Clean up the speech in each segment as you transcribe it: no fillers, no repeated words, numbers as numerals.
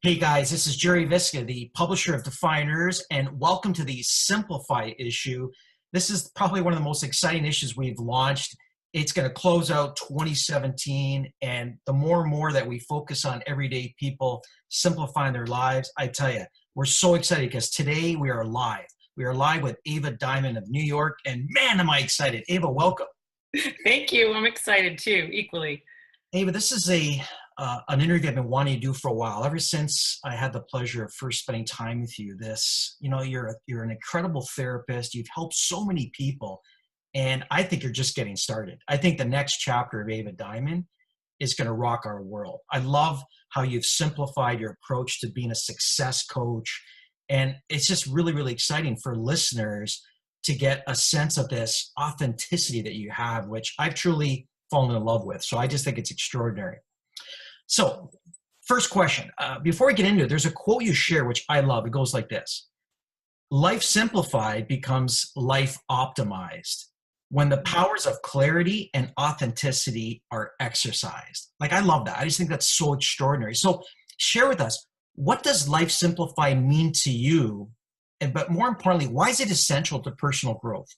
Hey guys, this is Jerry Viska, the publisher of Defyeneurs, and welcome to the Simplify issue. This is probably one of the most exciting issues we've launched. It's going to close out 2017, and the more and more that we focus on everyday people simplifying their lives, I tell you, we're so excited because today we are live. We are live with Ava Diamond of New York, and man, am I excited. Ava, welcome. Thank you. I'm excited too, equally. Ava, this is an interview I've been wanting to do for a while. Ever since I had the pleasure of first spending time with you, you're an incredible therapist. You've helped so many people, and I think you're just getting started. I think the next chapter of Ava Diamond is going to rock our world. I love how you've simplified your approach to being a success coach, and it's just really, really exciting for listeners to get a sense of this authenticity that you have, which I've truly fallen in love with. So I just think it's extraordinary. So first question, before we get into it, there's a quote you share, which I love. It goes like this: life simplified becomes life optimized when the powers of clarity and authenticity are exercised. Like, I love that. I just think that's so extraordinary. So share with us, what does life simplify mean to you? But more importantly, why is it essential to personal growth?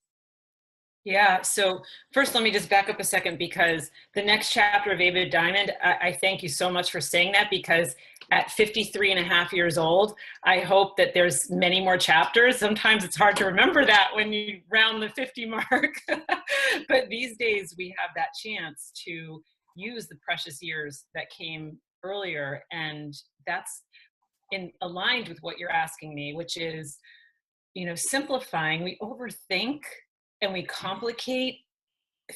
Yeah. So first, let me just back up a second, because the next chapter of Ava Diamond, I thank you so much for saying that, because at 53 and a half years old, I hope that there's many more chapters. Sometimes it's hard to remember that when you round the 50 mark. But these days we have that chance to use the precious years that came earlier. And that's aligned with what you're asking me, which is, simplifying. We overthink and we complicate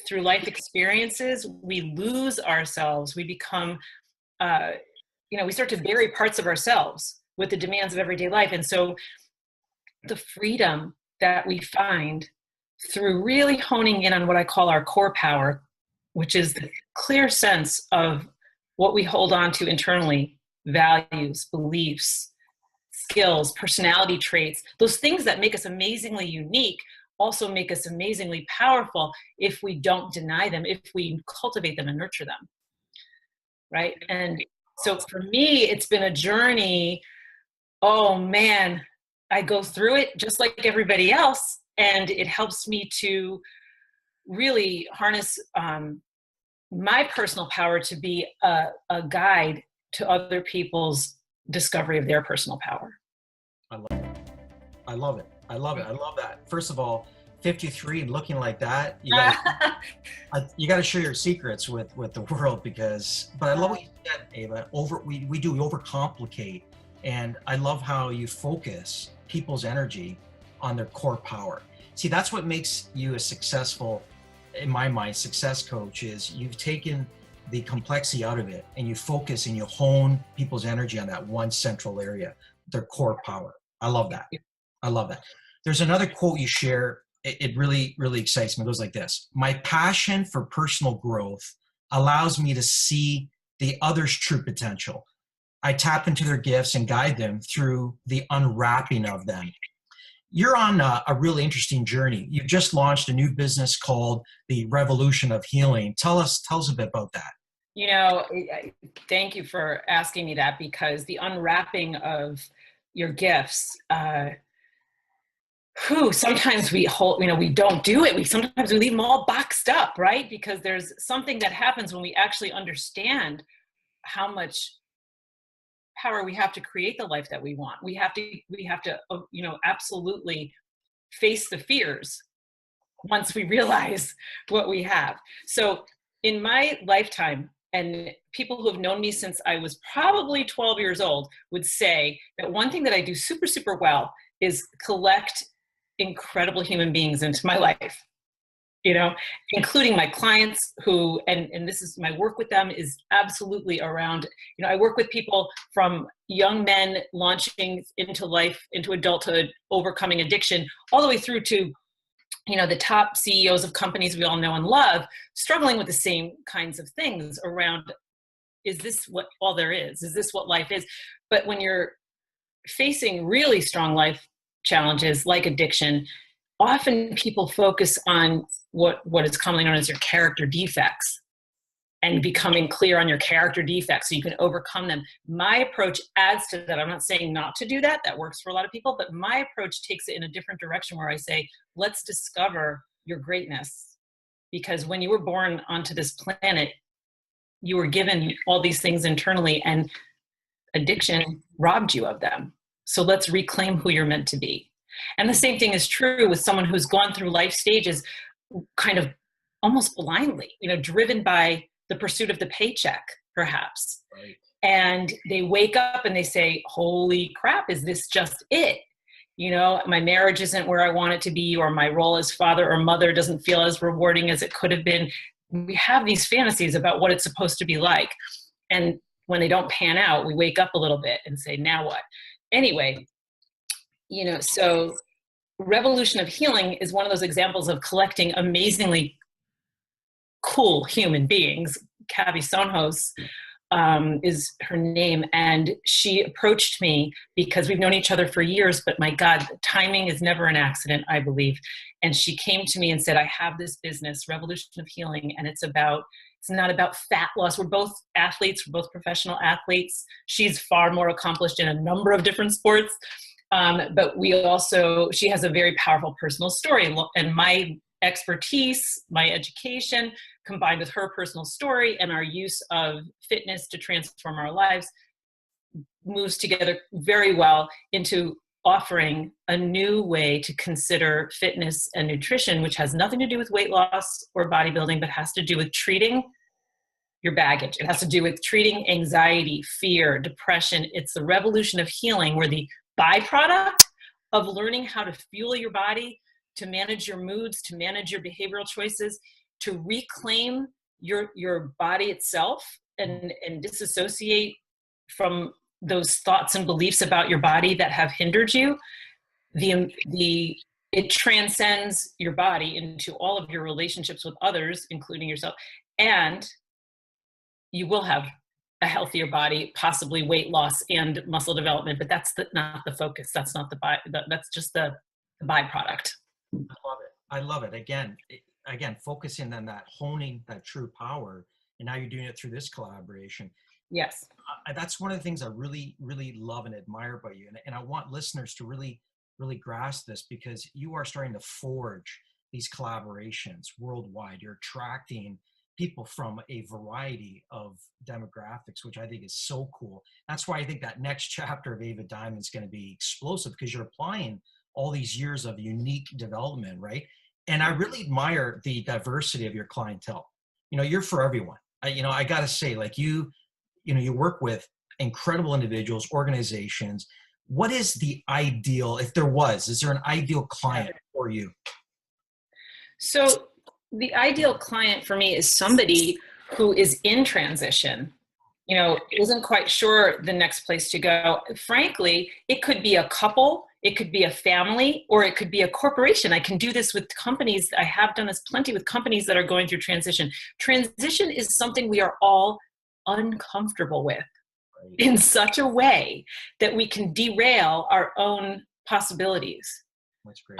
through life experiences. We lose ourselves. We become, we start to bury parts of ourselves with the demands of everyday life. And so the freedom that we find through really honing in on what I call our core power, which is the clear sense of what we hold on to internally: values, beliefs, skills, personality traits, those things that make us amazingly unique also make us amazingly powerful if we don't deny them, if we cultivate them and nurture them, right? And so for me, it's been a journey. Oh man, I go through it just like everybody else, and it helps me to really harness my personal power to be a guide to other people's discovery of their personal power. I love it. I love it. I love it. I love that. First of all, 53 and looking like that, you got to share your secrets with the world, but I love what you said, Ava. We overcomplicate, and I love how you focus people's energy on their core power. See, that's what makes you a successful, in my mind, success coach. Is you've taken the complexity out of it and you focus and you hone people's energy on that one central area, their core power. I love that. I love that. There's another quote you share. It really, really excites me. It goes like this: my passion for personal growth allows me to see the other's true potential. I tap into their gifts and guide them through the unwrapping of them. You're on a really interesting journey. You've just launched a new business called the Revolution of Healing. Tell us a bit about that. Thank you for asking me that, because the unwrapping of your gifts, sometimes we don't do it. Sometimes we leave them all boxed up, right? Because there's something that happens when we actually understand how much power we have to create the life that we want. We have to, absolutely face the fears once we realize what we have. So in my lifetime, and people who have known me since I was probably 12 years old would say that one thing that I do super, super well is collect incredible human beings into my life, including my clients who, and this is my work with them is absolutely around, I work with people from young men launching into life, into adulthood, overcoming addiction, all the way through to the top CEOs of companies we all know and love, struggling with the same kinds of things around, is this what all there is? Is this what life is? But when you're facing really strong life challenges like addiction, often people focus on what is commonly known as your character defects. and becoming clear on your character defects so you can overcome them. My approach adds to that. I'm not saying not to do that. That works for a lot of people, but my approach takes it in a different direction where I say, let's discover your greatness. Because when you were born onto this planet, you were given all these things internally, and addiction robbed you of them. So let's reclaim who you're meant to be. And the same thing is true with someone who's gone through life stages kind of almost blindly, driven by the pursuit of the paycheck, perhaps. Right. And they wake up and they say, holy crap, is this just it? My marriage isn't where I want it to be, or my role as father or mother doesn't feel as rewarding as it could have been. We have these fantasies about what it's supposed to be like. And when they don't pan out, we wake up a little bit and say, now what? Anyway, so Revolution of Healing is one of those examples of collecting amazingly cool human beings. Kavi Sonhos is her name, and she approached me because we've known each other for years, but my God, timing is never an accident, I believe. And she came to me and said, I have this business, Revolution of Healing, and it's not about fat loss. We're both athletes, we're both professional athletes. She's far more accomplished in a number of different sports. But she has a very powerful personal story, and my expertise, my education, combined with her personal story and our use of fitness to transform our lives, moves together very well into offering a new way to consider fitness and nutrition, which has nothing to do with weight loss or bodybuilding, but has to do with treating your baggage. It has to do with treating anxiety, fear, depression. It's the revolution of healing, where the byproduct of learning how to fuel your body, to manage your moods, to manage your behavioral choices, to reclaim your body itself and disassociate from those thoughts and beliefs about your body that have hindered you. It transcends your body into all of your relationships with others, including yourself, and you will have a healthier body, possibly weight loss and muscle development, but that's not the focus. That's not that's just the byproduct. I love it. Again, focusing on that, honing that true power, and now you're doing it through this collaboration. Yes. That's one of the things I really, really love and admire about you. And I want listeners to really, really grasp this, because you are starting to forge these collaborations worldwide. You're attracting people from a variety of demographics, which I think is so cool. That's why I think that next chapter of Ava Diamond is going to be explosive, because you're applying all these years of unique development, right? And I really admire the diversity of your clientele. You're for everyone. I got to say, like you work with incredible individuals, organizations. What is the ideal, is there an ideal client for you? So the ideal client for me is somebody who is in transition, isn't quite sure the next place to go. Frankly, it could be a couple, it could be a family, or it could be a corporation. I can do this with companies. I have done this plenty with companies that are going through transition. Transition is something we are all uncomfortable with in such a way that we can derail our own possibilities. That's great.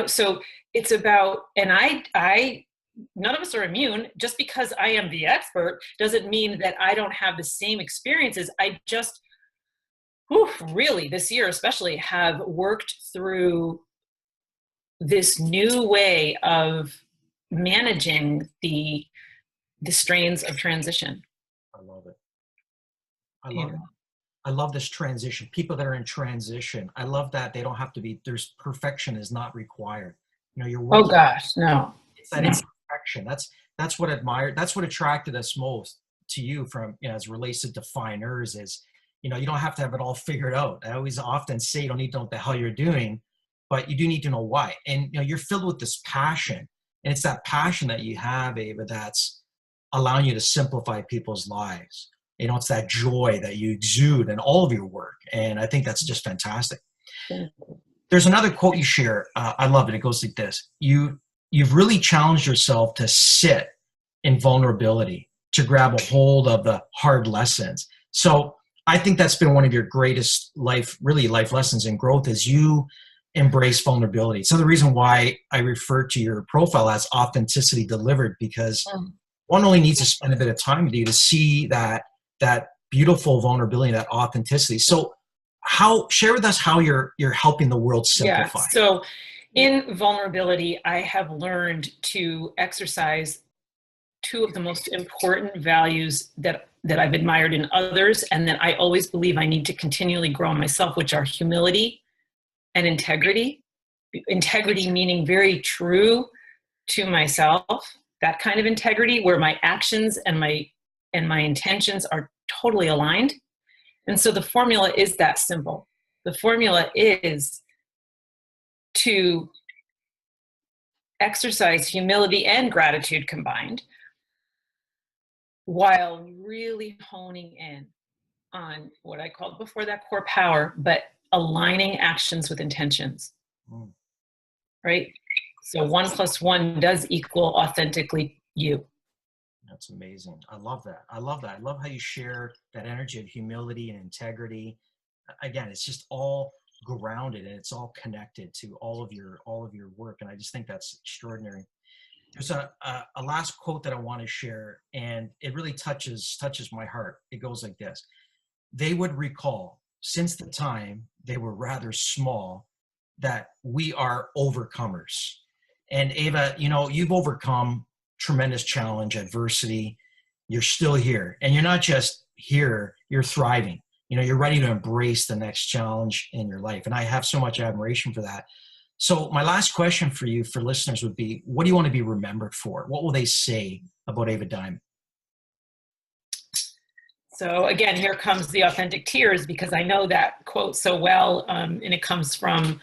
So it's about, and I none of us are immune. Just because I am the expert doesn't mean that I don't have the same experiences. I just, really this year especially, have worked through this new way of managing the strains of transition. I love it. I love this transition. People that are in transition, I love that they don't have to be, perfection is not required. You're working. Oh gosh, no. It's that imperfection. That's what that's what attracted us most to you from, as relates to Defyeneurs, is, you don't have to have it all figured out. I always often say you don't need to know what the hell you're doing, but you do need to know why. And you're filled with this passion, and it's that passion that you have, Ava, that's allowing you to simplify people's lives. It's that joy that you exude in all of your work. And I think that's just fantastic. There's another quote you share. I love it. It goes like this. You've really challenged yourself to sit in vulnerability, to grab a hold of the hard lessons. So I think that's been one of your greatest life lessons and growth, is you embrace vulnerability. So the reason why I refer to your profile as authenticity delivered, because one only needs to spend a bit of time with you to see that beautiful vulnerability, that authenticity. So share with us how you're helping the world simplify. Yeah. So in vulnerability, I have learned to exercise two of the most important values that I've admired in others, and that I always believe I need to continually grow myself, which are humility and integrity. Integrity meaning very true to myself, that kind of integrity where my actions and my intentions are totally aligned. And so the formula is that simple. The formula is to exercise humility and gratitude combined, while really honing in on what I called before that core power, but aligning actions with intentions. Right? So 1 + 1 does equal authentically you. That's amazing. I love that. I love that. I love how you share that energy of humility and integrity. Again, it's just all grounded and it's all connected to all of your work. And I just think that's extraordinary. There's a last quote that I want to share, and it really touches my heart. It goes like this: "They would recall, since the time they were rather small, that we are overcomers." And Ava, you've overcome tremendous challenge, adversity. You're still here, and you're not just here, you're thriving. You're ready to embrace the next challenge in your life. And I have so much admiration for that. So my last question for you, for listeners, would be, what do you want to be remembered for? What will they say about Ava Diamond? So again, here comes the authentic tears, because I know that quote so well, and it comes from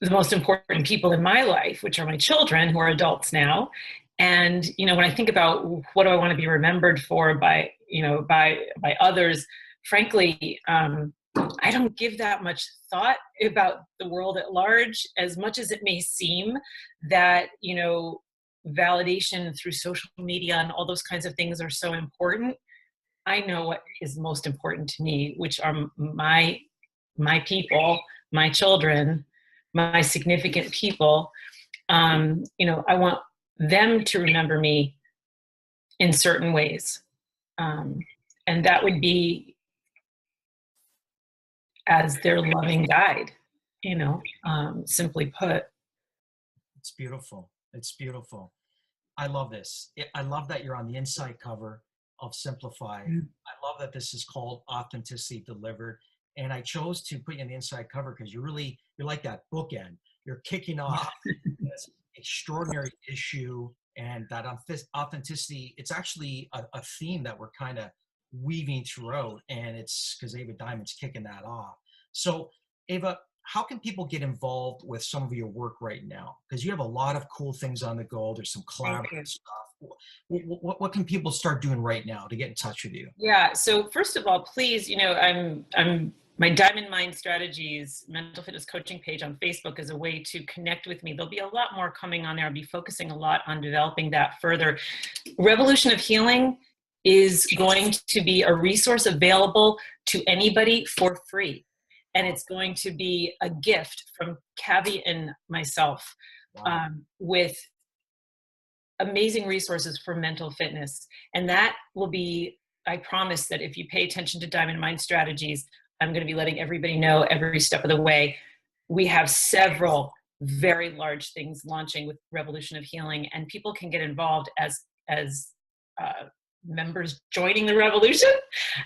the most important people in my life, which are my children, who are adults now. And when I think about what do I want to be remembered for by others, frankly, I don't give that much thought about the world at large, as much as it may seem that, validation through social media and all those kinds of things are so important. I know what is most important to me, which are my people, my children, my significant people. I want them to remember me in certain ways. And that would be as their loving guide, simply put. It's beautiful. It's beautiful. I love this. I love that you're on the inside cover of Simplify. I love that this is called Authenticity Delivered. And I chose to put you on the inside cover because you're like that bookend. You're kicking off this extraordinary issue, and that authenticity, it's actually a theme that we're kind of weaving throughout, and it's because Ava Diamond's kicking that off. So Ava, how can people get involved with some of your work right now? Because you have a lot of cool things on the go. There's some collaborative stuff. What can people start doing right now to get in touch with you? Yeah. So first of all, please, I'm my Diamond Mind Strategies mental fitness coaching page on Facebook is a way to connect with me. There'll be a lot more coming on there. I'll be focusing a lot on developing that further. Revolution of Healing is going to be a resource available to anybody for free. And it's going to be a gift from Cavi and myself. Wow. With amazing resources for mental fitness. And that will be, I promise that if you pay attention to Diamond Mind Strategies, I'm going to be letting everybody know every step of the way. We have several very large things launching with Revolution of Healing, and people can get involved as members joining the revolution.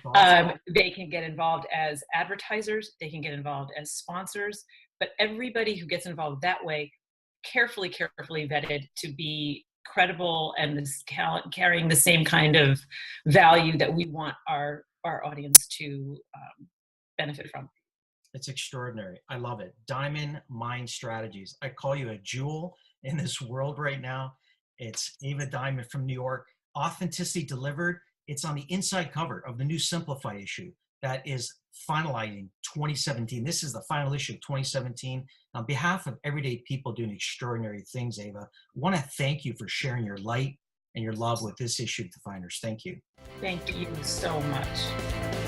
Awesome. They can get involved as advertisers. They can get involved as sponsors. But everybody who gets involved that way, carefully vetted to be credible and carrying the same kind of value that we want our audience to benefit from. It's extraordinary. I love it. Diamond Mind Strategies. I call you a jewel in this world right now. It's Ava Diamond from New York. Authenticity Delivered. It's on the inside cover of the new Simplify issue that is finalizing 2017. This is the final issue of 2017. On behalf of everyday people doing extraordinary things, Ava, I want to thank you for sharing your light and your love with this issue of Defyeneurs. Thank you. Thank you so much.